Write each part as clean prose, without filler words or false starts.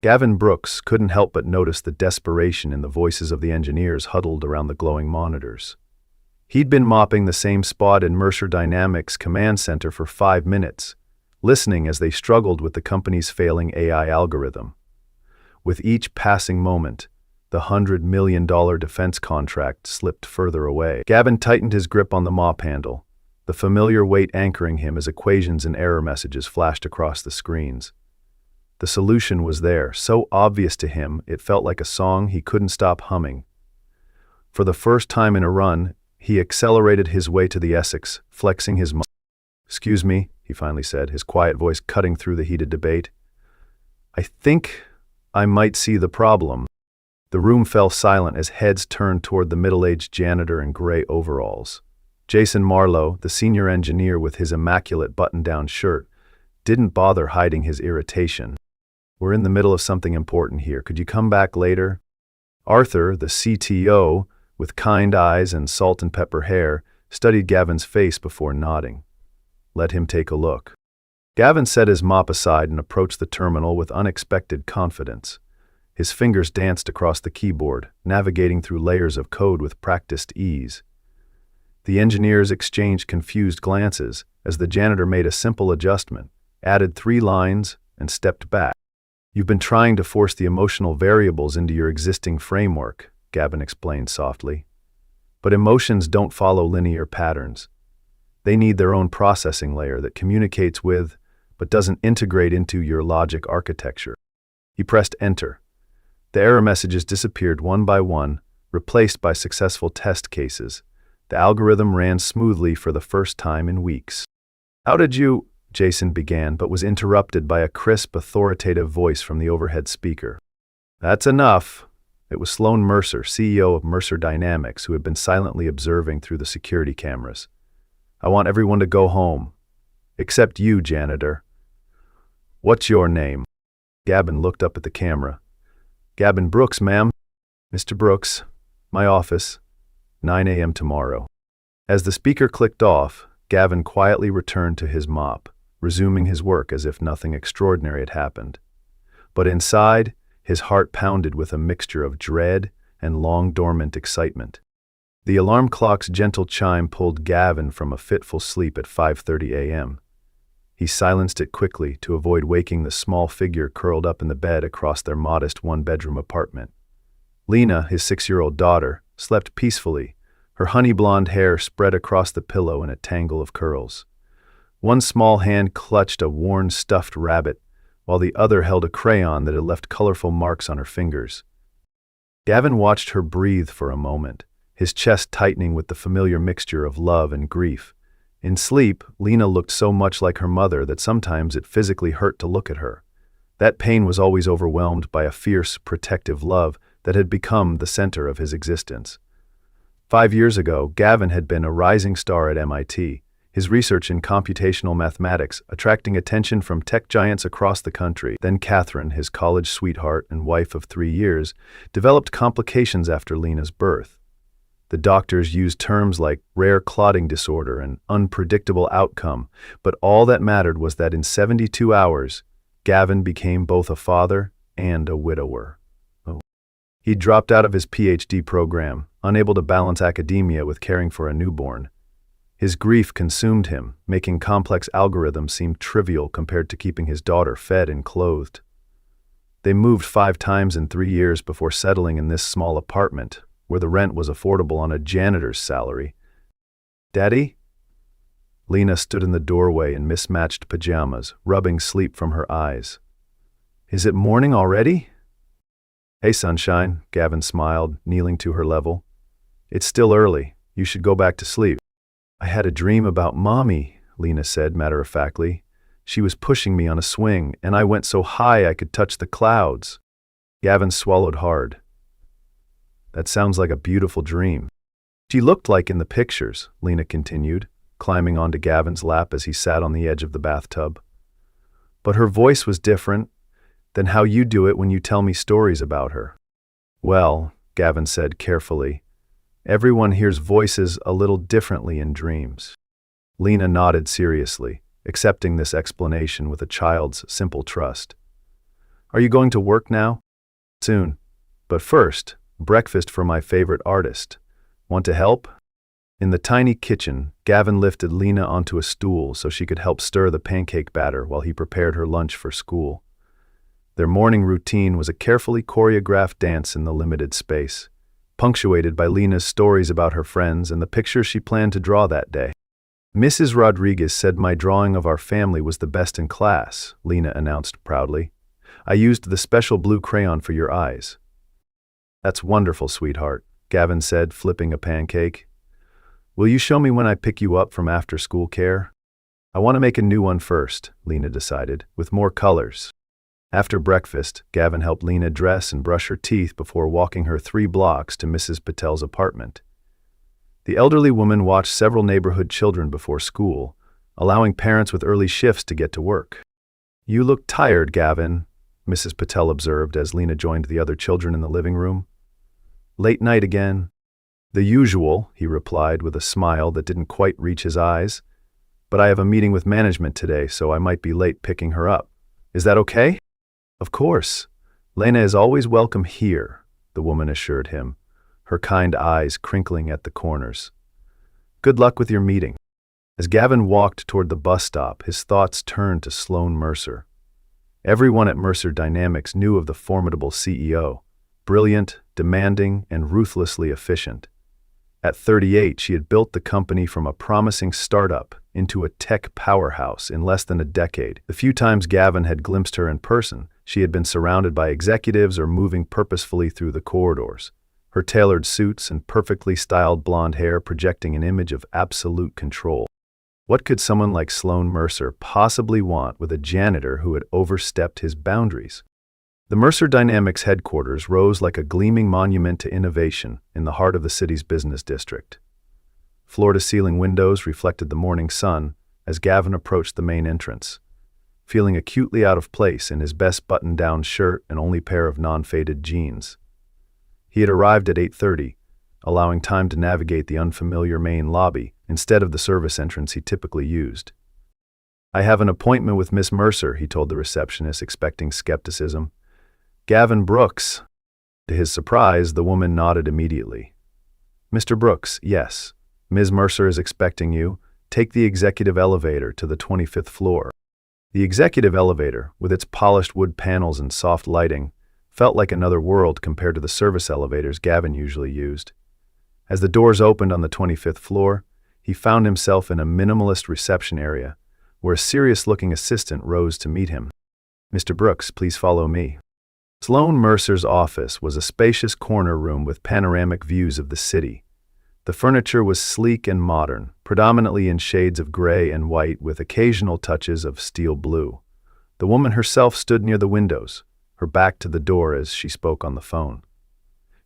Gavin Brooks couldn't help but notice the desperation in the voices of the engineers huddled around the glowing monitors. He'd been mopping the same spot in Mercer Dynamics' command center for 5 minutes, listening as they struggled with the company's failing AI algorithm. With each passing moment, the $100 million defense contract slipped further away. Gavin tightened his grip on the mop handle, the familiar weight anchoring him as equations and error messages flashed across the screens. The solution was there, so obvious to him it felt like a song he couldn't stop humming. For the first time in a run, he accelerated his way to the Essex, flexing his muscles. "Excuse me," he finally said, his quiet voice cutting through the heated debate. "I think I might see the problem." The room fell silent as heads turned toward the middle-aged janitor in gray overalls. Jason Marlowe, the senior engineer with his immaculate button-down shirt, didn't bother hiding his irritation. "We're in the middle of something important here. Could you come back later?" Arthur, the CTO, with kind eyes and salt and pepper hair, studied Gavin's face before nodding. "Let him take a look." Gavin set his mop aside and approached the terminal with unexpected confidence. His fingers danced across the keyboard, navigating through layers of code with practiced ease. The engineers exchanged confused glances as the janitor made a simple adjustment, added 3 lines, and stepped back. "You've been trying to force the emotional variables into your existing framework," Gavin explained softly. "But emotions don't follow linear patterns. They need their own processing layer that communicates with, but doesn't integrate into your logic architecture." He pressed enter. The error messages disappeared one by one, replaced by successful test cases. The algorithm ran smoothly for the first time in weeks. "How did you—" Jason began, but was interrupted by a crisp, authoritative voice from the overhead speaker. "That's enough." It was Sloan Mercer, CEO of Mercer Dynamics, who had been silently observing through the security cameras. "I want everyone to go home. Except you, janitor." "What's your name?" Gavin looked up at the camera. "Gavin Brooks, ma'am." "Mr. Brooks, my office, 9 a.m. tomorrow." As the speaker clicked off, Gavin quietly returned to his mop, resuming his work as if nothing extraordinary had happened. But inside, his heart pounded with a mixture of dread and long-dormant excitement. The alarm clock's gentle chime pulled Gavin from a fitful sleep at 5:30 a.m. He silenced it quickly to avoid waking the small figure curled up in the bed across their modest one-bedroom apartment. Lena, his 6-year-old daughter, slept peacefully, her honey-blonde hair spread across the pillow in a tangle of curls. One small hand clutched a worn stuffed rabbit, while the other held a crayon that had left colorful marks on her fingers. Gavin watched her breathe for a moment, his chest tightening with the familiar mixture of love and grief. In sleep, Lena looked so much like her mother that sometimes it physically hurt to look at her. That pain was always overwhelmed by a fierce, protective love that had become the center of his existence. 5 years ago, Gavin had been a rising star at MIT, his research in computational mathematics attracting attention from tech giants across the country. Then Catherine, his college sweetheart and wife of 3 years, developed complications after Lena's birth. The doctors used terms like rare clotting disorder and unpredictable outcome, but all that mattered was that in 72 hours, Gavin became both a father and a widower. He dropped out of his PhD program, unable to balance academia with caring for a newborn. His grief consumed him, making complex algorithms seem trivial compared to keeping his daughter fed and clothed. They moved 5 times in 3 years before settling in this small apartment, where the rent was affordable on a janitor's salary. "Daddy?" Lena stood in the doorway in mismatched pajamas, rubbing sleep from her eyes. "Is it morning already?" "Hey, sunshine," Gavin smiled, kneeling to her level. "It's still early. You should go back to sleep." "I had a dream about Mommy," Lena said matter-of-factly. "She was pushing me on a swing, and I went so high I could touch the clouds." Gavin swallowed hard. "That sounds like a beautiful dream." "She looked like in the pictures," Lena continued, climbing onto Gavin's lap as he sat on the edge of the bathtub. "But her voice was different than how you do it when you tell me stories about her." "Well," Gavin said carefully, "everyone hears voices a little differently in dreams." Lena nodded seriously, accepting this explanation with a child's simple trust. Are you going to work now? Soon. But first, breakfast for my favorite artist. Want to help? In the tiny kitchen, Gavin lifted Lena onto a stool so she could help stir the pancake batter while he prepared her lunch for school. Their morning routine was a carefully choreographed dance in the limited space, punctuated by Lena's stories about her friends and the pictures she planned to draw that day. Mrs. Rodriguez said my drawing of our family was the best in class, Lena announced proudly. I used the special blue crayon for your eyes. That's wonderful, sweetheart, Gavin said, flipping a pancake. Will you show me when I pick you up from after-school care? I want to make a new one first, Lena decided, with more colors. After breakfast, Gavin helped Lena dress and brush her teeth before walking her 3 blocks to Mrs. Patel's apartment. The elderly woman watched several neighborhood children before school, allowing parents with early shifts to get to work. You look tired, Gavin, Mrs. Patel observed as Lena joined the other children in the living room. Late night again? The usual, he replied with a smile that didn't quite reach his eyes. But I have a meeting with management today, so I might be late picking her up. Is that okay? Of course. Lena is always welcome here, the woman assured him, her kind eyes crinkling at the corners. Good luck with your meeting. As Gavin walked toward the bus stop, his thoughts turned to Sloan Mercer. Everyone at Mercer Dynamics knew of the formidable CEO, brilliant, demanding, and ruthlessly efficient. At 38, she had built the company from a promising startup into a tech powerhouse in less than a decade. The few times Gavin had glimpsed her in person, she had been surrounded by executives or moving purposefully through the corridors, her tailored suits and perfectly styled blonde hair projecting an image of absolute control. What could someone like Sloan Mercer possibly want with a janitor who had overstepped his boundaries? The Mercer Dynamics headquarters rose like a gleaming monument to innovation in the heart of the city's business district. Floor-to-ceiling windows reflected the morning sun as Gavin approached the main entrance, feeling acutely out of place in his best button-down shirt and only pair of non-faded jeans. He had arrived at 8:30, allowing time to navigate the unfamiliar main lobby instead of the service entrance he typically used. I have an appointment with Miss Mercer, he told the receptionist, expecting skepticism. Gavin Brooks. To his surprise, the woman nodded immediately. Mr. Brooks, yes. Ms. Mercer is expecting you. Take the executive elevator to the 25th floor. The executive elevator, with its polished wood panels and soft lighting, felt like another world compared to the service elevators Gavin usually used. As the doors opened on the 25th floor, he found himself in a minimalist reception area, where a serious-looking assistant rose to meet him. Mr. Brooks, please follow me. Sloan Mercer's office was a spacious corner room with panoramic views of the city. The furniture was sleek and modern, predominantly in shades of gray and white with occasional touches of steel blue. The woman herself stood near the windows, her back to the door as she spoke on the phone.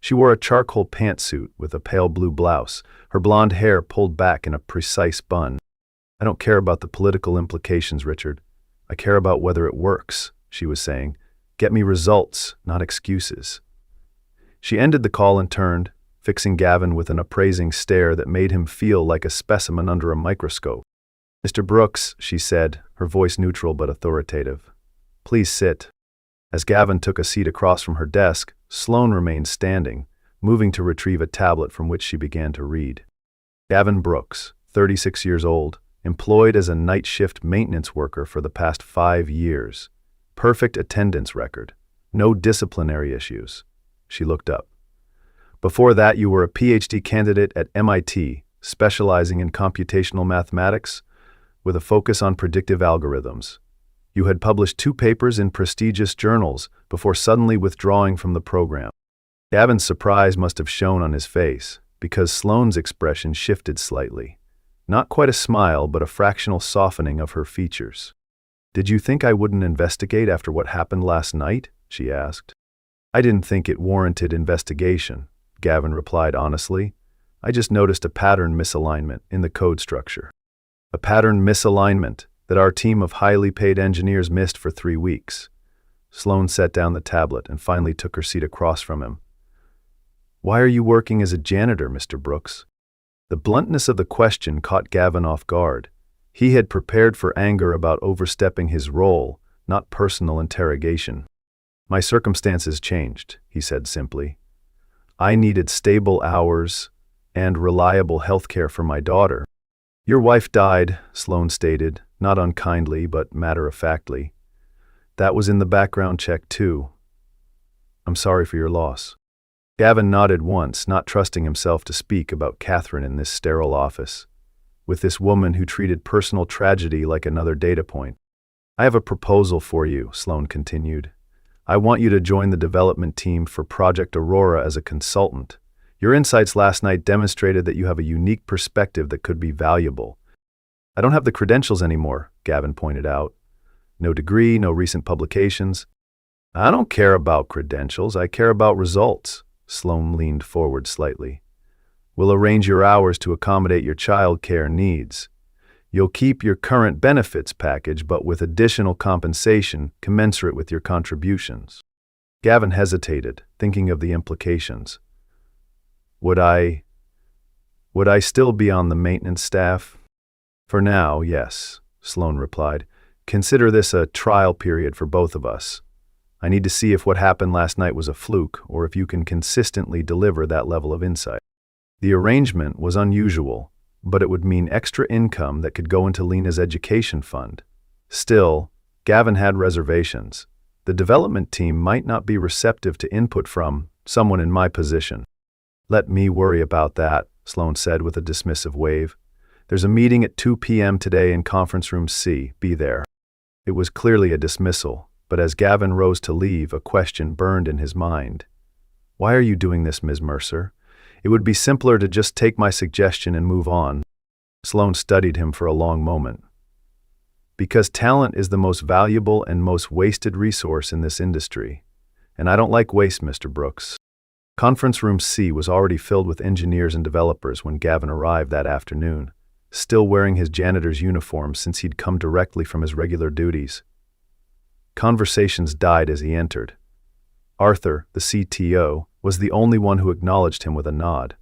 She wore a charcoal pantsuit with a pale blue blouse, her blonde hair pulled back in a precise bun. I don't care about the political implications, Richard. I care about whether it works, she was saying. Get me results, not excuses. She ended the call and turned, fixing Gavin with an appraising stare that made him feel like a specimen under a microscope. Mr. Brooks, she said, her voice neutral but authoritative. Please sit. As Gavin took a seat across from her desk, Sloan remained standing, moving to retrieve a tablet from which she began to read. Gavin Brooks, 36 years old, employed as a night shift maintenance worker for the past 5 years. Perfect attendance record. No disciplinary issues. She looked up. Before that, you were a PhD candidate at MIT, specializing in computational mathematics, with a focus on predictive algorithms. You had published 2 papers in prestigious journals before suddenly withdrawing from the program. Gavin's surprise must have shown on his face, because Sloane's expression shifted slightly. Not quite a smile, but a fractional softening of her features. Did you think I wouldn't investigate after what happened last night? She asked. I didn't think it warranted investigation, Gavin replied honestly. I just noticed a pattern misalignment in the code structure. A pattern misalignment that our team of highly paid engineers missed for 3 weeks. Sloan set down the tablet and finally took her seat across from him. Why are you working as a janitor, Mr. Brooks? The bluntness of the question caught Gavin off guard. He had prepared for anger about overstepping his role, not personal interrogation. My circumstances changed, he said simply. I needed stable hours and reliable health care for my daughter. Your wife died, Sloan stated, not unkindly but matter-of-factly. That was in the background check too. I'm sorry for your loss. Gavin nodded once, not trusting himself to speak about Catherine in this sterile office, with this woman who treated personal tragedy like another data point. I have a proposal for you, Sloan continued. I want you to join the development team for Project Aurora as a consultant. Your insights last night demonstrated that you have a unique perspective that could be valuable. I don't have the credentials anymore, Gavin pointed out. No degree, no recent publications. I don't care about credentials, I care about results. Sloan leaned forward slightly. We'll arrange your hours to accommodate your child care needs. You'll keep your current benefits package, but with additional compensation commensurate with your contributions. Gavin hesitated, thinking of the implications. Would I still be on the maintenance staff? For now, yes, Sloan replied. Consider this a trial period for both of us. I need to see if what happened last night was a fluke, or if you can consistently deliver that level of insight. The arrangement was unusual, but it would mean extra income that could go into Lena's education fund. Still, Gavin had reservations. The development team might not be receptive to input from someone in my position. Let me worry about that, Sloan said with a dismissive wave. There's a meeting at 2 p.m. today in conference room C. Be there. It was clearly a dismissal, but as Gavin rose to leave, a question burned in his mind. Why are you doing this, Ms. Mercer? It would be simpler to just take my suggestion and move on. Sloan studied him for a long moment. Because talent is the most valuable and most wasted resource in this industry. And I don't like waste, Mr. Brooks. Conference room C was already filled with engineers and developers when Gavin arrived that afternoon, still wearing his janitor's uniform since he'd come directly from his regular duties. Conversations died as he entered. Arthur, the CTO, was the only one who acknowledged him with a nod.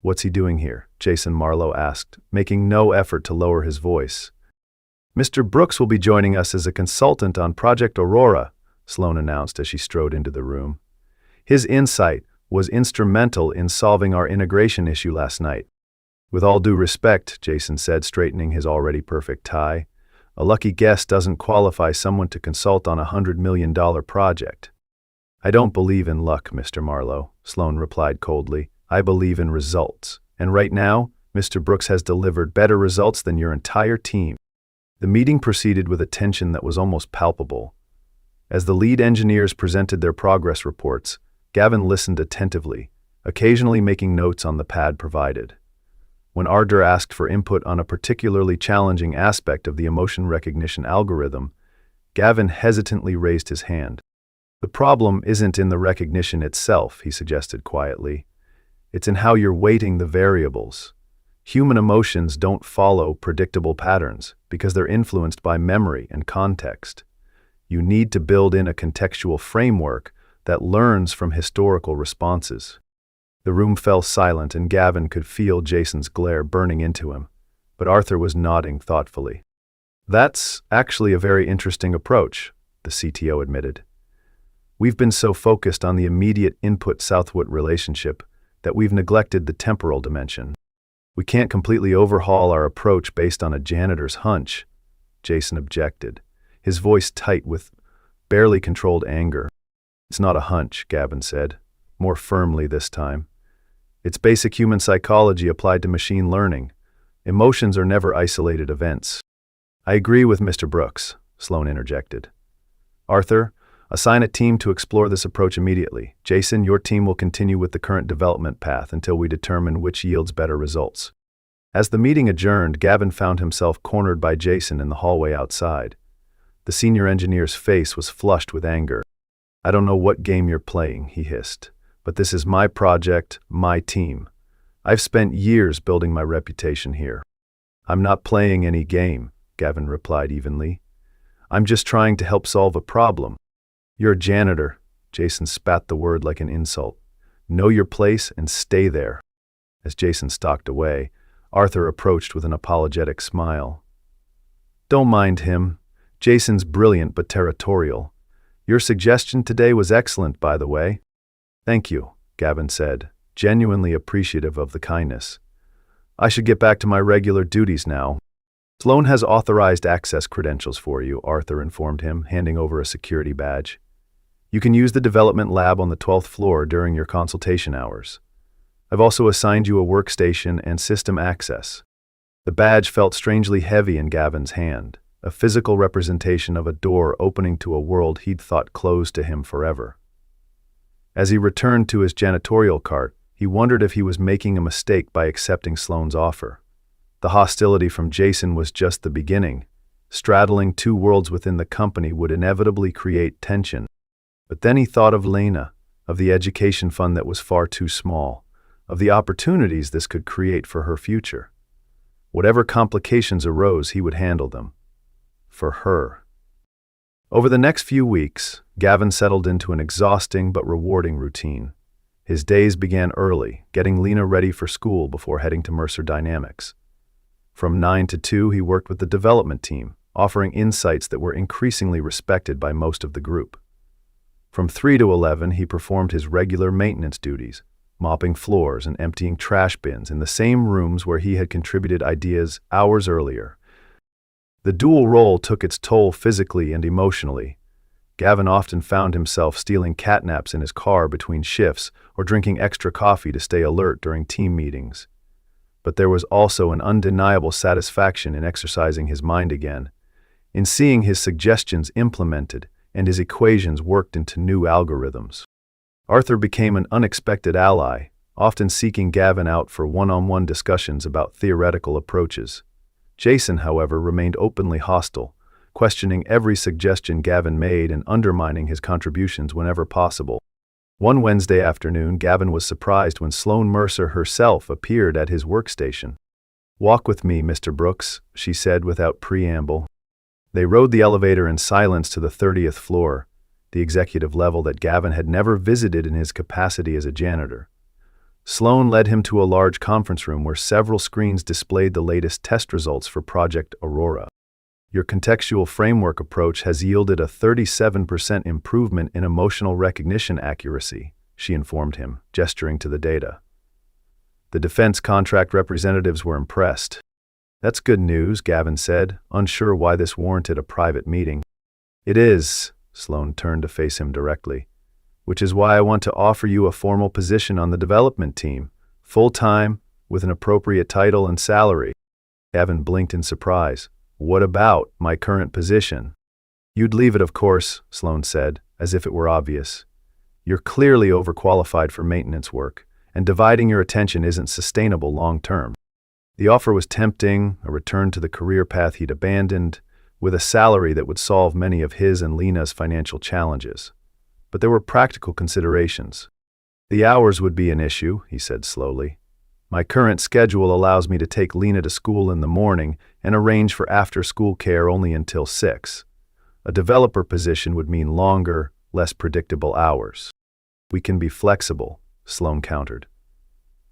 What's he doing here? Jason Marlowe asked, making no effort to lower his voice. Mr. Brooks will be joining us as a consultant on Project Aurora, Sloan announced as she strode into the room. His insight was instrumental in solving our integration issue last night. With all due respect, Jason said, straightening his already perfect tie, a lucky guess doesn't qualify someone to consult on a $100 million project. I don't believe in luck, Mr. Marlowe, Sloan replied coldly. I believe in results. And right now, Mr. Brooks has delivered better results than your entire team. The meeting proceeded with a tension that was almost palpable. As the lead engineers presented their progress reports, Gavin listened attentively, occasionally making notes on the pad provided. When Arthur asked for input on a particularly challenging aspect of the emotion recognition algorithm, Gavin hesitantly raised his hand. The problem isn't in the recognition itself, he suggested quietly. It's in how you're weighting the variables. Human emotions don't follow predictable patterns because they're influenced by memory and context. You need to build in a contextual framework that learns from historical responses. The room fell silent and Gavin could feel Jason's glare burning into him, but Arthur was nodding thoughtfully. That's actually a very interesting approach, the CTO admitted. We've been so focused on the immediate input-output relationship that we've neglected the temporal dimension. We can't completely overhaul our approach based on a janitor's hunch, Jason objected, his voice tight with barely controlled anger. It's not a hunch, Gavin said, more firmly this time. It's basic human psychology applied to machine learning. Emotions are never isolated events. I agree with Mr. Brooks, Sloan interjected. Arthur, assign a team to explore this approach immediately. Jason, your team will continue with the current development path until we determine which yields better results. As the meeting adjourned, Gavin found himself cornered by Jason in the hallway outside. The senior engineer's face was flushed with anger. I don't know what game you're playing, he hissed, but this is my project, my team. I've spent years building my reputation here. I'm not playing any game, Gavin replied evenly. I'm just trying to help solve a problem. You're a janitor, Jason spat the word like an insult. Know your place and stay there. As Jason stalked away, Arthur approached with an apologetic smile. Don't mind him. Jason's brilliant but territorial. Your suggestion today was excellent, by the way. Thank you, Gavin said, genuinely appreciative of the kindness. I should get back to my regular duties now. Sloan has authorized access credentials for you, Arthur informed him, handing over a security badge. You can use the development lab on the 12th floor during your consultation hours. I've also assigned you a workstation and system access. The badge felt strangely heavy in Gavin's hand, a physical representation of a door opening to a world he'd thought closed to him forever. As he returned to his janitorial cart, he wondered if he was making a mistake by accepting Sloan's offer. The hostility from Jason was just the beginning. Straddling two worlds within the company would inevitably create tension. But then he thought of Lena, of the education fund that was far too small, of the opportunities this could create for her future. Whatever complications arose, he would handle them. For her. Over the next few weeks, Gavin settled into an exhausting but rewarding routine. His days began early, getting Lena ready for school before heading to Mercer Dynamics. From 9 to 2, he worked with the development team, offering insights that were increasingly respected by most of the group. From 3 to 11, he performed his regular maintenance duties, mopping floors and emptying trash bins in the same rooms where he had contributed ideas hours earlier. The dual role took its toll physically and emotionally. Gavin often found himself stealing catnaps in his car between shifts or drinking extra coffee to stay alert during team meetings. But there was also an undeniable satisfaction in exercising his mind again, in seeing his suggestions implemented and his equations worked into new algorithms. Arthur became an unexpected ally, often seeking Gavin out for one-on-one discussions about theoretical approaches. Jason, however, remained openly hostile, questioning every suggestion Gavin made and undermining his contributions whenever possible. One Wednesday afternoon, Gavin was surprised when Sloan Mercer herself appeared at his workstation. "Walk with me, Mr. Brooks," she said without preamble. They rode the elevator in silence to the 30th floor, the executive level that Gavin had never visited in his capacity as a janitor. Sloan led him to a large conference room where several screens displayed the latest test results for Project Aurora. "Your contextual framework approach has yielded a 37% improvement in emotional recognition accuracy," she informed him, gesturing to the data. The defense contract representatives were impressed. "That's good news," Gavin said, unsure why this warranted a private meeting. "It is," Sloan turned to face him directly, "which is why I want to offer you a formal position on the development team, full-time, with an appropriate title and salary." Gavin blinked in surprise. "What about my current position?" "You'd leave it, of course," Sloan said, as if it were obvious. "You're clearly overqualified for maintenance work, and dividing your attention isn't sustainable long-term." The offer was tempting, a return to the career path he'd abandoned, with a salary that would solve many of his and Lena's financial challenges. But there were practical considerations. "The hours would be an issue," he said slowly. "My current schedule allows me to take Lena to school in the morning and arrange for after-school care only until 6. A developer position would mean longer, less predictable hours." "We can be flexible," Sloan countered.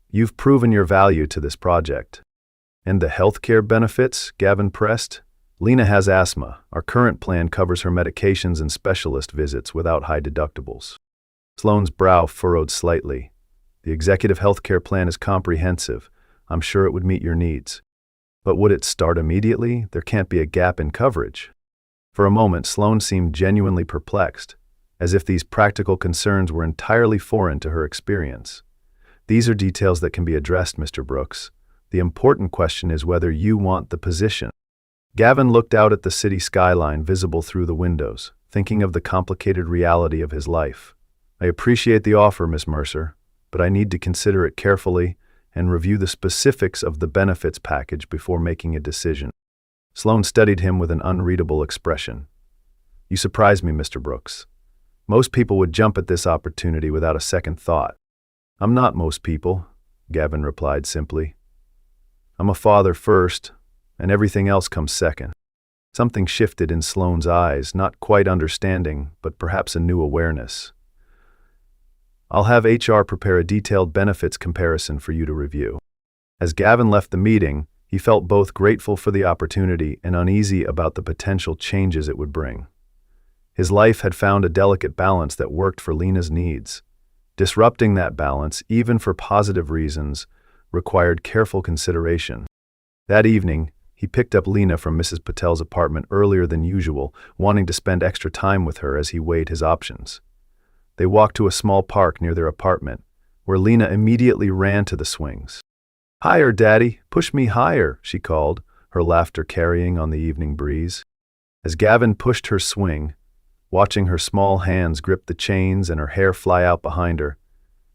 "You've proven your value to this project." "And the healthcare benefits?" Gavin pressed. "Lena has asthma. Our current plan covers her medications and specialist visits without high deductibles." Sloan's brow furrowed slightly. "The executive healthcare plan is comprehensive. I'm sure it would meet your needs. But would it start immediately? There can't be a gap in coverage." For a moment, Sloan seemed genuinely perplexed, as if these practical concerns were entirely foreign to her experience. "These are details that can be addressed, Mr. Brooks. The important question is whether you want the position." Gavin looked out at the city skyline visible through the windows, thinking of the complicated reality of his life. "I appreciate the offer, Miss Mercer, but I need to consider it carefully and review the specifics of the benefits package before making a decision." Sloan studied him with an unreadable expression. "You surprise me, Mr. Brooks. Most people would jump at this opportunity without a second thought." "I'm not most people," Gavin replied simply. "I'm a father first, and everything else comes second." Something shifted in Sloan's eyes, not quite understanding, but perhaps a new awareness. "I'll have HR prepare a detailed benefits comparison for you to review." As Gavin left the meeting, he felt both grateful for the opportunity and uneasy about the potential changes it would bring. His life had found a delicate balance that worked for Lena's needs. Disrupting that balance, even for positive reasons, required careful consideration. That evening, he picked up Lena from Mrs. Patel's apartment earlier than usual, wanting to spend extra time with her as he weighed his options. They walked to a small park near their apartment, where Lena immediately ran to the swings. "Higher, Daddy, push me higher," she called, her laughter carrying on the evening breeze. As Gavin pushed her swing, watching her small hands grip the chains and her hair fly out behind her,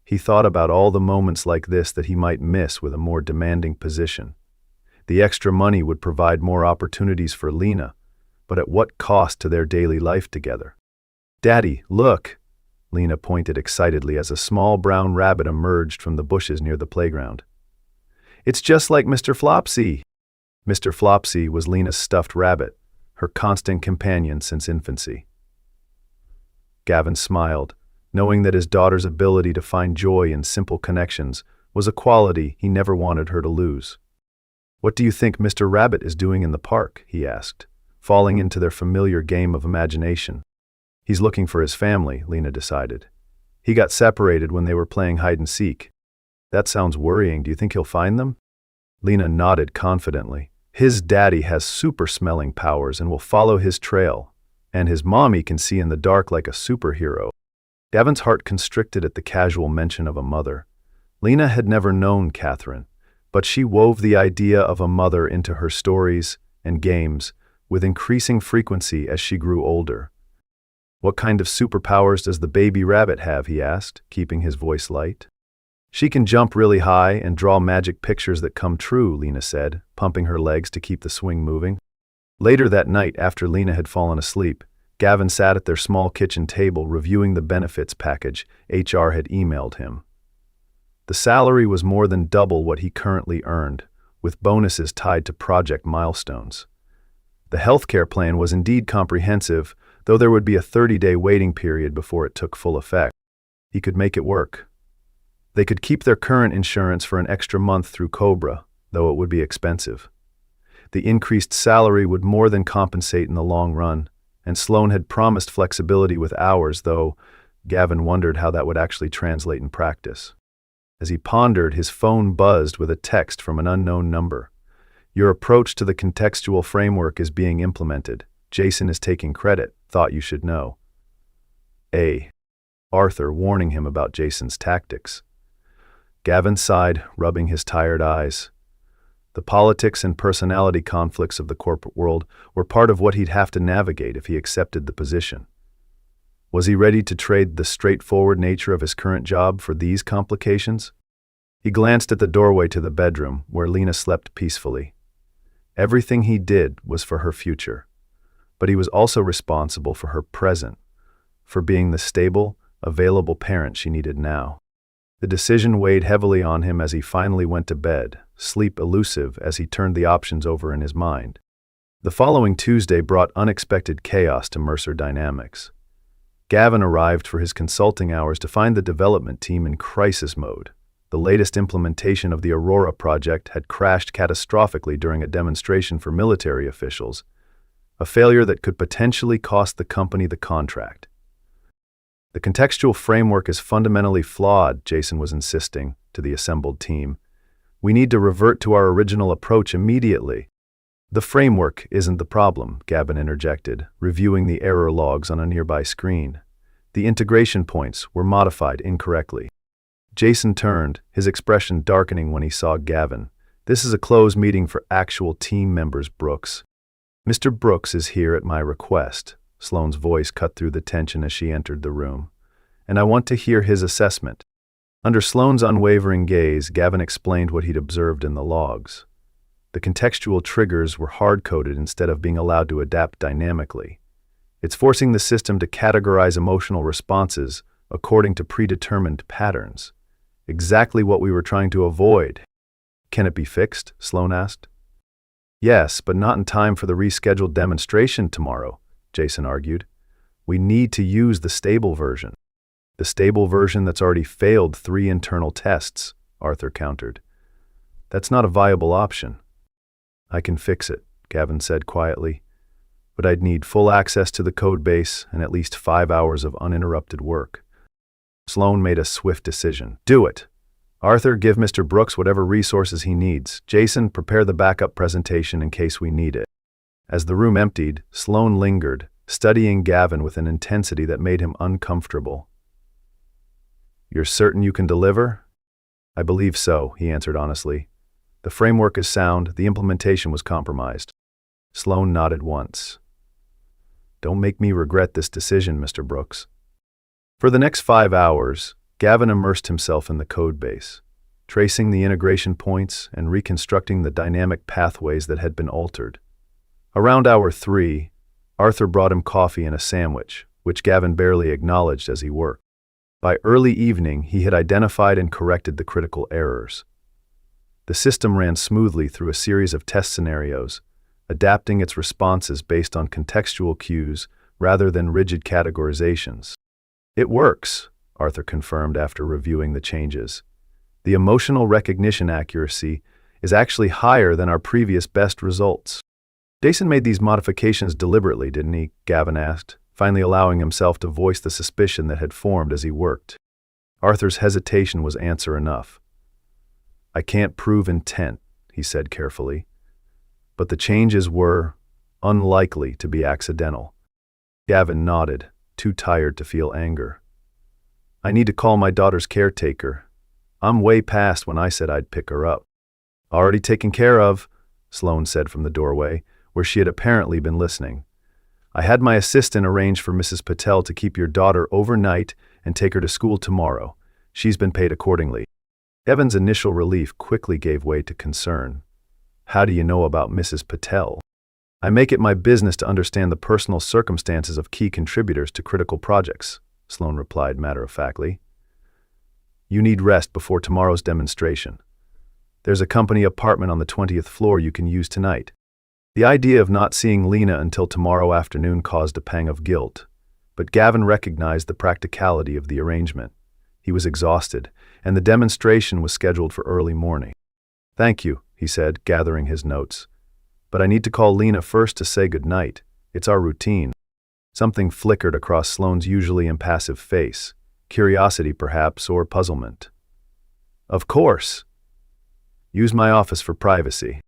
he thought about all the moments like this that he might miss with a more demanding position. The extra money would provide more opportunities for Lena, but at what cost to their daily life together? "Daddy, look!" Lena pointed excitedly as a small brown rabbit emerged from the bushes near the playground. "It's just like Mr. Flopsy." Mr. Flopsy was Lena's stuffed rabbit, her constant companion since infancy. Gavin smiled, knowing that his daughter's ability to find joy in simple connections was a quality he never wanted her to lose. "What do you think Mr. Rabbit is doing in the park?" he asked, falling into their familiar game of imagination. "He's looking for his family," Lena decided. "He got separated when they were playing hide-and-seek." "That sounds worrying. Do you think he'll find them?" Lena nodded confidently. "His daddy has super-smelling powers and will follow his trail, and his mommy can see in the dark like a superhero." Gavin's heart constricted at the casual mention of a mother. Lena had never known Catherine, but she wove the idea of a mother into her stories and games with increasing frequency as she grew older. "What kind of superpowers does the baby rabbit have?" he asked, keeping his voice light. "She can jump really high and draw magic pictures that come true," Lena said, pumping her legs to keep the swing moving. Later that night, after Lena had fallen asleep, Gavin sat at their small kitchen table reviewing the benefits package HR had emailed him. The salary was more than double what he currently earned, with bonuses tied to project milestones. The healthcare plan was indeed comprehensive, though there would be a 30-day waiting period before it took full effect. He could make it work. They could keep their current insurance for an extra month through Cobra, though it would be expensive. The increased salary would more than compensate in the long run, and Sloan had promised flexibility with hours, though Gavin wondered how that would actually translate in practice. As he pondered, his phone buzzed with a text from an unknown number. "Your approach to the contextual framework is being implemented. Jason is taking credit. Thought you should know." Arthur warning him about Jason's tactics. Gavin sighed, rubbing his tired eyes. The politics and personality conflicts of the corporate world were part of what he'd have to navigate if he accepted the position. Was he ready to trade the straightforward nature of his current job for these complications? He glanced at the doorway to the bedroom, where Lena slept peacefully. Everything he did was for her future, but he was also responsible for her present, for being the stable, available parent she needed now. The decision weighed heavily on him as he finally went to bed, sleep elusive as he turned the options over in his mind. The following Tuesday brought unexpected chaos to Mercer Dynamics. Gavin arrived for his consulting hours to find the development team in crisis mode. The latest implementation of the Aurora project had crashed catastrophically during a demonstration for military officials, a failure that could potentially cost the company the contract. "The contextual framework is fundamentally flawed," Jason was insisting to the assembled team. "We need to revert to our original approach immediately." "The framework isn't the problem," Gavin interjected, reviewing the error logs on a nearby screen. "The integration points were modified incorrectly." Jason turned, his expression darkening when he saw Gavin. "This is a closed meeting for actual team members, Brooks." "Mr. Brooks is here at my request," Sloane's voice cut through the tension as she entered the room. "And I want to hear his assessment." Under Sloane's unwavering gaze, Gavin explained what he'd observed in the logs. The contextual triggers were hard-coded instead of being allowed to adapt dynamically. It's forcing the system to categorize emotional responses according to predetermined patterns. Exactly what we were trying to avoid. "Can it be fixed?" Sloane asked. "Yes, but not in time for the rescheduled demonstration tomorrow," Jason argued. "We need to use the stable version." "The stable version that's already failed 3 internal tests," Arthur countered. "That's not a viable option." "I can fix it," Gavin said quietly. but I'd need full access to the code base and at least 5 hours of uninterrupted work. Sloan made a swift decision. Do it. Arthur, give Mr. Brooks whatever resources he needs. Jason, prepare the backup presentation in case we need it. As the room emptied, Sloan lingered, studying Gavin with an intensity that made him uncomfortable. You're certain you can deliver? I believe so, he answered honestly. The framework is sound, the implementation was compromised. Sloan nodded once. Don't make me regret this decision, Mr. Brooks. For the next 5 hours, Gavin immersed himself in the code base, tracing the integration points and reconstructing the dynamic pathways that had been altered. Around hour 3, Arthur brought him coffee and a sandwich, which Gavin barely acknowledged as he worked. By early evening, he had identified and corrected the critical errors. The system ran smoothly through a series of test scenarios, adapting its responses based on contextual cues rather than rigid categorizations. It works, Arthur confirmed after reviewing the changes. The emotional recognition accuracy is actually higher than our previous best results. Jason made these modifications deliberately, didn't he? Gavin asked, finally allowing himself to voice the suspicion that had formed as he worked. Arthur's hesitation was answer enough. I can't prove intent, he said carefully, but the changes were unlikely to be accidental. Gavin nodded, too tired to feel anger. I need to call my daughter's caretaker. I'm way past when I said I'd pick her up. Already taken care of, Sloan said from the doorway, where she had apparently been listening. I had my assistant arrange for Mrs. Patel to keep your daughter overnight and take her to school tomorrow. She's been paid accordingly. Gavin's initial relief quickly gave way to concern. How do you know about Mrs. Patel? I make it my business to understand the personal circumstances of key contributors to critical projects, Sloan replied matter-of-factly. You need rest before tomorrow's demonstration. There's a company apartment on the 20th floor you can use tonight. The idea of not seeing Lena until tomorrow afternoon caused a pang of guilt, but Gavin recognized the practicality of the arrangement. He was exhausted, and the demonstration was scheduled for early morning. Thank you, he said, gathering his notes. But I need to call Lena first to say goodnight. It's our routine. Something flickered across Sloan's usually impassive face, curiosity perhaps, or puzzlement. Of course. Use my office for privacy.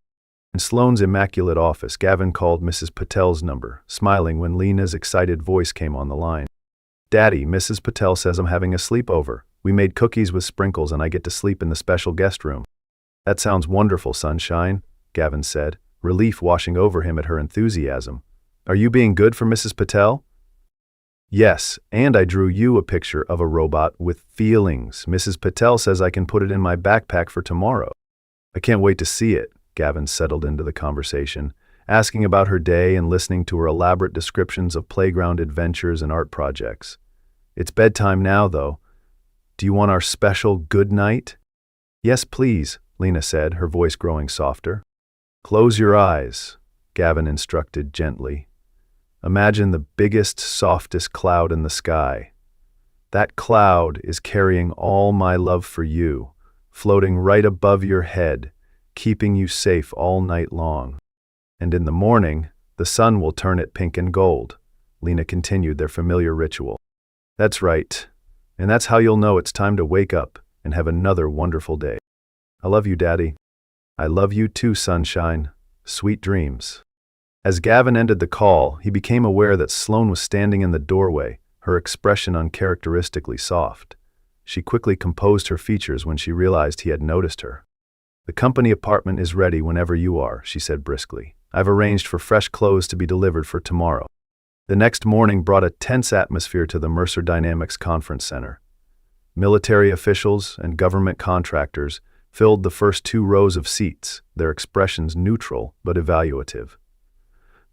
In Sloan's immaculate office, Gavin called Mrs. Patel's number, smiling when Lena's excited voice came on the line. Daddy, Mrs. Patel says I'm having a sleepover. We made cookies with sprinkles and I get to sleep in the special guest room. That sounds wonderful, sunshine, Gavin said, relief washing over him at her enthusiasm. Are you being good for Mrs. Patel? Yes, and I drew you a picture of a robot with feelings. Mrs. Patel says I can put it in my backpack for tomorrow. I can't wait to see it, Gavin settled into the conversation, asking about her day and listening to her elaborate descriptions of playground adventures and art projects. It's bedtime now, though. Do you want our special good night? Yes, please, Lena said, her voice growing softer. Close your eyes, Gavin instructed gently. Imagine the biggest, softest cloud in the sky. That cloud is carrying all my love for you, floating right above your head, keeping you safe all night long. And in the morning, the sun will turn it pink and gold, Lena continued their familiar ritual. That's right, and that's how you'll know it's time to wake up and have another wonderful day. I love you, Daddy. I love you too, sunshine. Sweet dreams. As Gavin ended the call, he became aware that Sloan was standing in the doorway, her expression uncharacteristically soft. She quickly composed her features when she realized he had noticed her. The company apartment is ready whenever you are, she said briskly. I've arranged for fresh clothes to be delivered for tomorrow. The next morning brought a tense atmosphere to the Mercer Dynamics Conference Center. Military officials and government contractors filled the first 2 rows of seats, their expressions neutral but evaluative.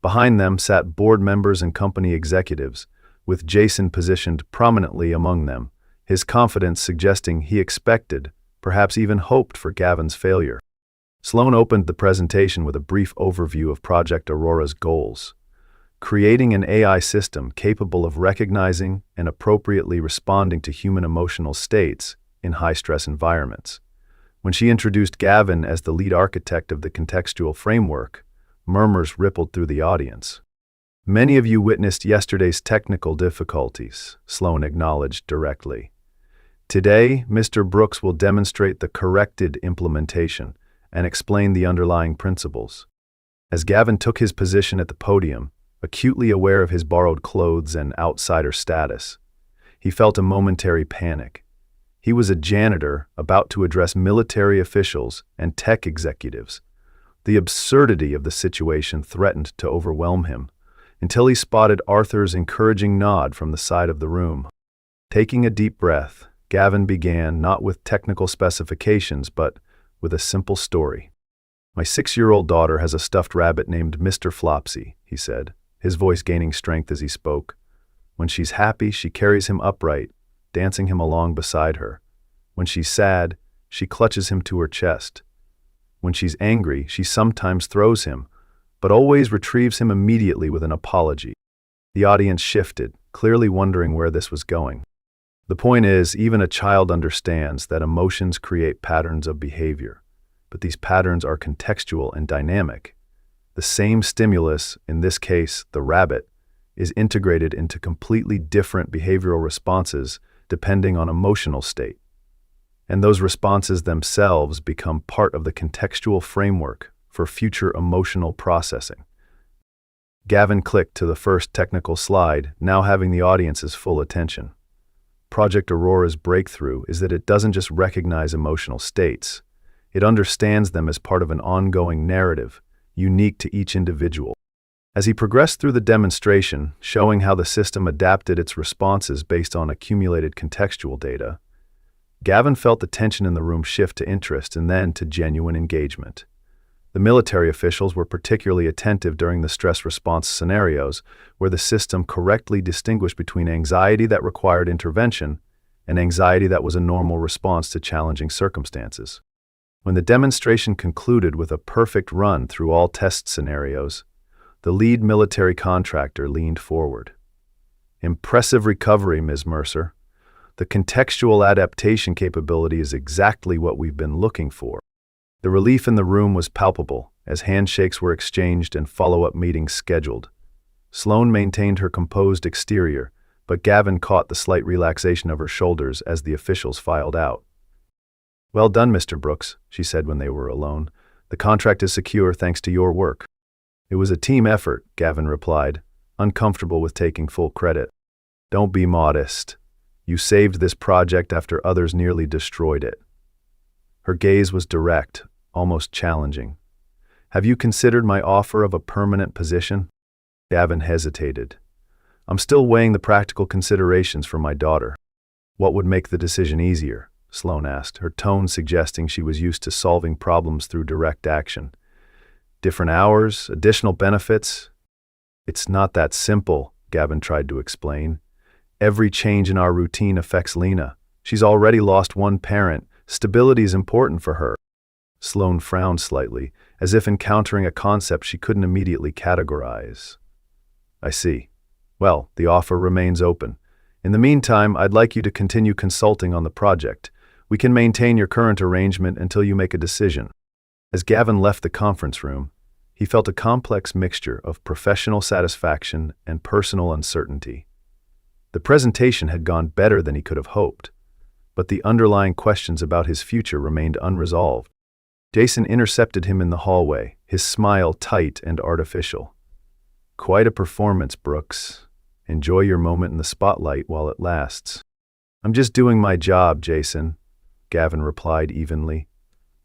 Behind them sat board members and company executives, with Jason positioned prominently among them, his confidence suggesting he expected, perhaps even hoped for Gavin's failure. Sloan opened the presentation with a brief overview of Project Aurora's goals, creating an AI system capable of recognizing and appropriately responding to human emotional states in high-stress environments. When she introduced Gavin as the lead architect of the contextual framework, murmurs rippled through the audience. Many of you witnessed yesterday's technical difficulties, Sloan acknowledged directly. Today, Mr. Brooks will demonstrate the corrected implementation and explain the underlying principles. As Gavin took his position at the podium, acutely aware of his borrowed clothes and outsider status, he felt a momentary panic. He was a janitor about to address military officials and tech executives. The absurdity of the situation threatened to overwhelm him, until he spotted Arthur's encouraging nod from the side of the room. Taking a deep breath, Gavin began not with technical specifications, but with a simple story. My 6-year-old daughter has a stuffed rabbit named Mr. Flopsy, he said, his voice gaining strength as he spoke. When she's happy, she carries him upright, dancing him along beside her. When she's sad, she clutches him to her chest. When she's angry, she sometimes throws him, but always retrieves him immediately with an apology. The audience shifted, clearly wondering where this was going. The point is, even a child understands that emotions create patterns of behavior, but these patterns are contextual and dynamic. The same stimulus, in this case, the rabbit, is integrated into completely different behavioral responses depending on emotional state. And those responses themselves become part of the contextual framework for future emotional processing. Gavin clicked to the first technical slide, now having the audience's full attention. Project Aurora's breakthrough is that it doesn't just recognize emotional states, it understands them as part of an ongoing narrative, unique to each individual. As he progressed through the demonstration, showing how the system adapted its responses based on accumulated contextual data, Gavin felt the tension in the room shift to interest and then to genuine engagement. The military officials were particularly attentive during the stress response scenarios, where the system correctly distinguished between anxiety that required intervention and anxiety that was a normal response to challenging circumstances. When the demonstration concluded with a perfect run through all test scenarios, the lead military contractor leaned forward. "Impressive recovery, Ms. Mercer. The contextual adaptation capability is exactly what we've been looking for." The relief in the room was palpable as handshakes were exchanged and follow-up meetings scheduled. Sloan maintained her composed exterior, but Gavin caught the slight relaxation of her shoulders as the officials filed out. "Well done, Mr. Brooks," she said when they were alone. "The contract is secure thanks to your work." "It was a team effort," Gavin replied, uncomfortable with taking full credit. "Don't be modest. You saved this project after others nearly destroyed it." Her gaze was direct, almost challenging. "Have you considered my offer of a permanent position?" Gavin hesitated. "I'm still weighing the practical considerations for my daughter." "What would make the decision easier?" Sloan asked, her tone suggesting she was used to solving problems through direct action. "Different hours, additional benefits?" "It's not that simple," Gavin tried to explain. "Every change in our routine affects Lena. She's already lost one parent. Stability is important for her." Sloan frowned slightly, as if encountering a concept she couldn't immediately categorize. "I see. Well, the offer remains open. In the meantime, I'd like you to continue consulting on the project. We can maintain your current arrangement until you make a decision." As Gavin left the conference room, he felt a complex mixture of professional satisfaction and personal uncertainty. The presentation had gone better than he could have hoped, but the underlying questions about his future remained unresolved. Jason intercepted him in the hallway, his smile tight and artificial. "Quite a performance, Brooks. Enjoy your moment in the spotlight while it lasts." "I'm just doing my job, Jason," Gavin replied evenly.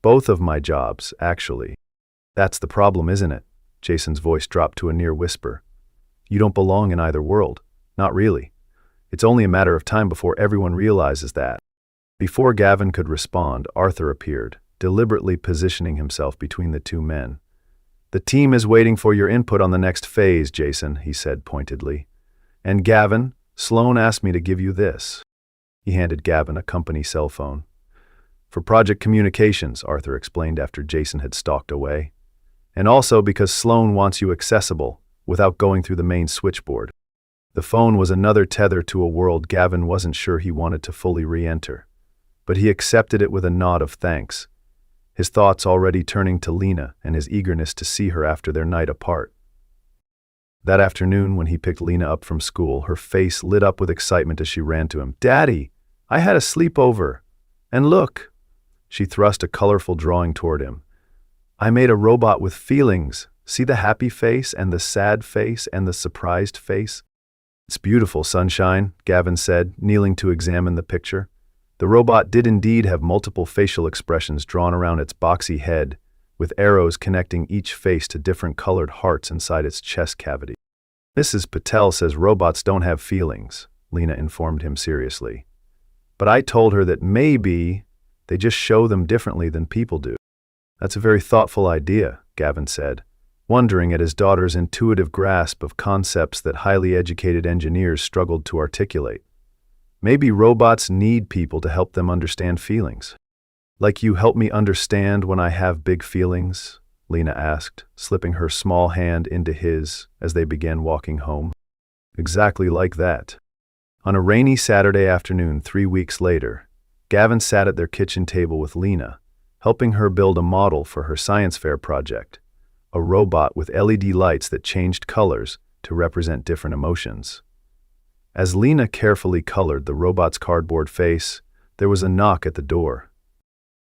"Both of my jobs, actually." "That's the problem, isn't it?" Jason's voice dropped to a near whisper. "You don't belong in either world. Not really. It's only a matter of time before everyone realizes that." Before Gavin could respond, Arthur appeared, deliberately positioning himself between the two men. "The team is waiting for your input on the next phase, Jason," he said pointedly. "And Gavin, Sloan asked me to give you this." He handed Gavin a company cell phone. "For project communications," Arthur explained after Jason had stalked away. "And also because Sloan wants you accessible, without going through the main switchboard." The phone was another tether to a world Gavin wasn't sure he wanted to fully re-enter. But he accepted it with a nod of thanks, his thoughts already turning to Lena and his eagerness to see her after their night apart. That afternoon, when he picked Lena up from school, her face lit up with excitement as she ran to him. "Daddy, I had a sleepover. And look." She thrust a colorful drawing toward him. "I made a robot with feelings. See the happy face and the sad face and the surprised face?" "It's beautiful, sunshine," Gavin said, kneeling to examine the picture. The robot did indeed have multiple facial expressions drawn around its boxy head, with arrows connecting each face to different colored hearts inside its chest cavity. "Mrs. Patel says robots don't have feelings," Lena informed him seriously. "But I told her that maybe they just show them differently than people do." "That's a very thoughtful idea," Gavin said, wondering at his daughter's intuitive grasp of concepts that highly educated engineers struggled to articulate. "Maybe robots need people to help them understand feelings." "Like you help me understand when I have big feelings?" Lena asked, slipping her small hand into his as they began walking home. "Exactly like that." On a rainy Saturday afternoon 3 weeks later, Gavin sat at their kitchen table with Lena, helping her build a model for her science fair project, a robot with LED lights that changed colors to represent different emotions. As Lena carefully colored the robot's cardboard face, there was a knock at the door.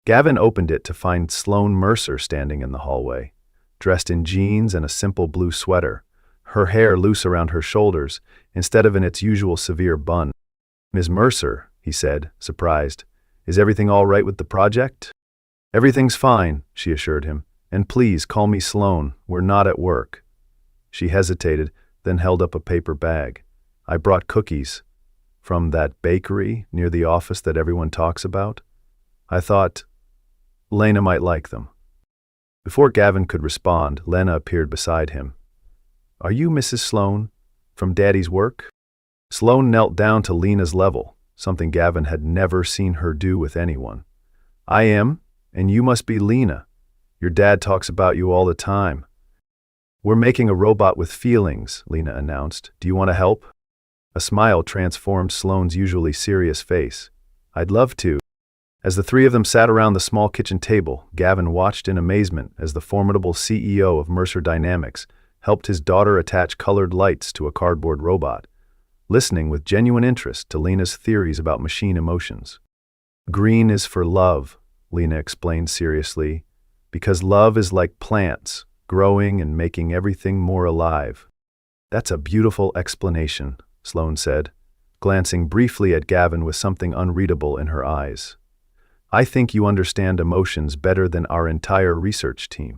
Gavin opened it to find Sloane Mercer standing in the hallway, dressed in jeans and a simple blue sweater, her hair loose around her shoulders instead of in its usual severe bun. "Ms. Mercer," he said, surprised, "is everything all right with the project?" "Everything's fine," she assured him, "and please call me Sloane, we're not at work." She hesitated, then held up a paper bag. "I brought cookies from that bakery near the office that everyone talks about. I thought Lena might like them." Before Gavin could respond, Lena appeared beside him. "Are you Mrs. Sloane, from Daddy's work?" Sloane knelt down to Lena's level, something Gavin had never seen her do with anyone. "I am, and you must be Lena. Your dad talks about you all the time." "We're making a robot with feelings," Lena announced. "Do you want to help?" A smile transformed Sloane's usually serious face. "I'd love to." As the three of them sat around the small kitchen table, Gavin watched in amazement as the formidable CEO of Mercer Dynamics helped his daughter attach colored lights to a cardboard robot, listening with genuine interest to Lena's theories about machine emotions. "Green is for love," Lena explained seriously, "because love is like plants, growing and making everything more alive." "That's a beautiful explanation," Sloane said, glancing briefly at Gavin with something unreadable in her eyes. "I think you understand emotions better than our entire research team."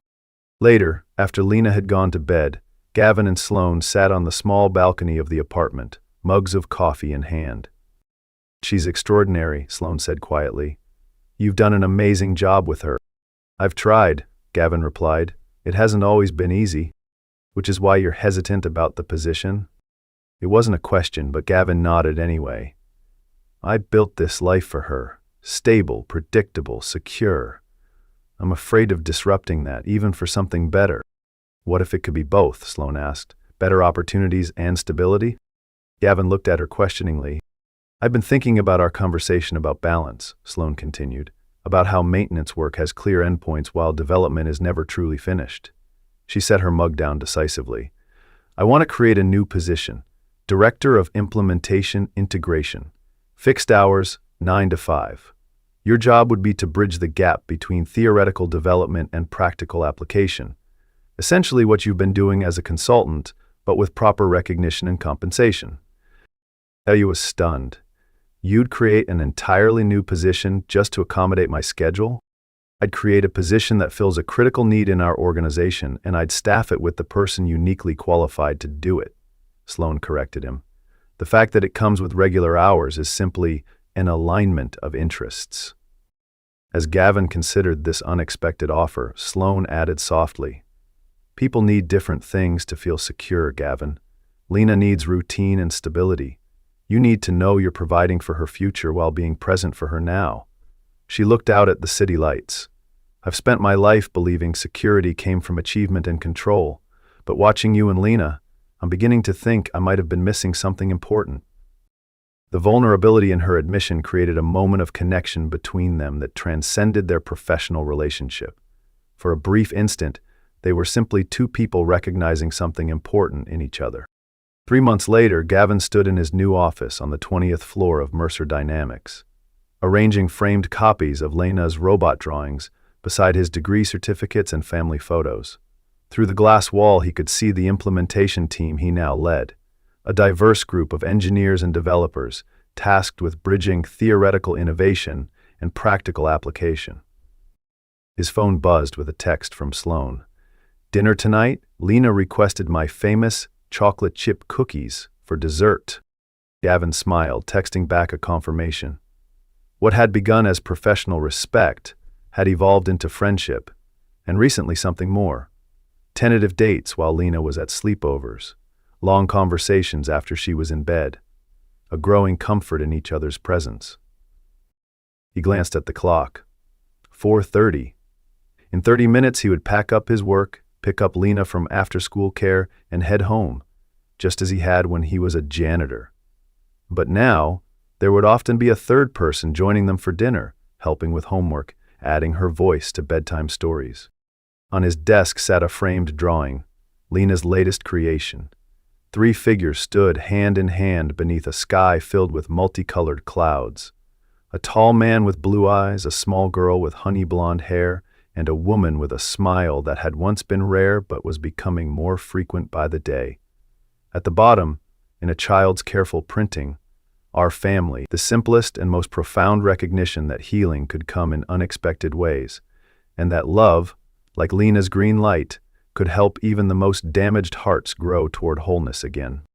Later, after Lena had gone to bed, Gavin and Sloane sat on the small balcony of the apartment, mugs of coffee in hand. "She's extraordinary," Sloane said quietly. "You've done an amazing job with her." "I've tried," Gavin replied. "It hasn't always been easy." "Which is why you're hesitant about the position?" It wasn't a question, but Gavin nodded anyway. "I built this life for her. Stable, predictable, secure. I'm afraid of disrupting that, even for something better." "What if it could be both?" Sloane asked. "Better opportunities and stability?" Gavin looked at her questioningly. "I've been thinking about our conversation about balance," Sloane continued, "about how maintenance work has clear endpoints while development is never truly finished." She set her mug down decisively. "I want to create a new position, Director of Implementation Integration. Fixed hours, 9 to 5. Your job would be to bridge the gap between theoretical development and practical application. Essentially what you've been doing as a consultant, but with proper recognition and compensation." Elia was stunned. "You'd create an entirely new position just to accommodate my schedule?" "I'd create a position that fills a critical need in our organization, and I'd staff it with the person uniquely qualified to do it," Sloane corrected him. "The fact that it comes with regular hours is simply an alignment of interests." As Gavin considered this unexpected offer, Sloane added softly, "People need different things to feel secure, Gavin. Lena needs routine and stability. You need to know you're providing for her future while being present for her now." She looked out at the city lights. "I've spent my life believing security came from achievement and control, but watching you and Lena, I'm beginning to think I might have been missing something important." The vulnerability in her admission created a moment of connection between them that transcended their professional relationship. For a brief instant, They were simply two people recognizing something important in each other. 3 months later, Gavin stood in his new office on the 20th floor of Mercer Dynamics, arranging framed copies of Lena's robot drawings beside his degree certificates and family photos. Through the glass wall, he could see the implementation team he now led, a diverse group of engineers and developers tasked with bridging theoretical innovation and practical application. His phone buzzed with a text from Sloan. "Dinner tonight? Lena requested my famous chocolate chip cookies for dessert." Gavin smiled, texting back a confirmation. What had begun as professional respect had evolved into friendship, and recently something more. Tentative dates while Lena was at sleepovers, long conversations after she was in bed, a growing comfort in each other's presence. He glanced at the clock. 4:30. In 30 minutes he would pack up his work, pick up Lena from after-school care, and head home, just as he had when he was a janitor. But now, there would often be a third person joining them for dinner, helping with homework, adding her voice to bedtime stories. On his desk sat a framed drawing, Lena's latest creation. 3 figures stood hand in hand beneath a sky filled with multicolored clouds. A tall man with blue eyes, a small girl with honey blonde hair, and a woman with a smile that had once been rare but was becoming more frequent by the day. At the bottom, in a child's careful printing, "Our family," the simplest and most profound recognition that healing could come in unexpected ways, and that love, like Lena's green light, could help even the most damaged hearts grow toward wholeness again.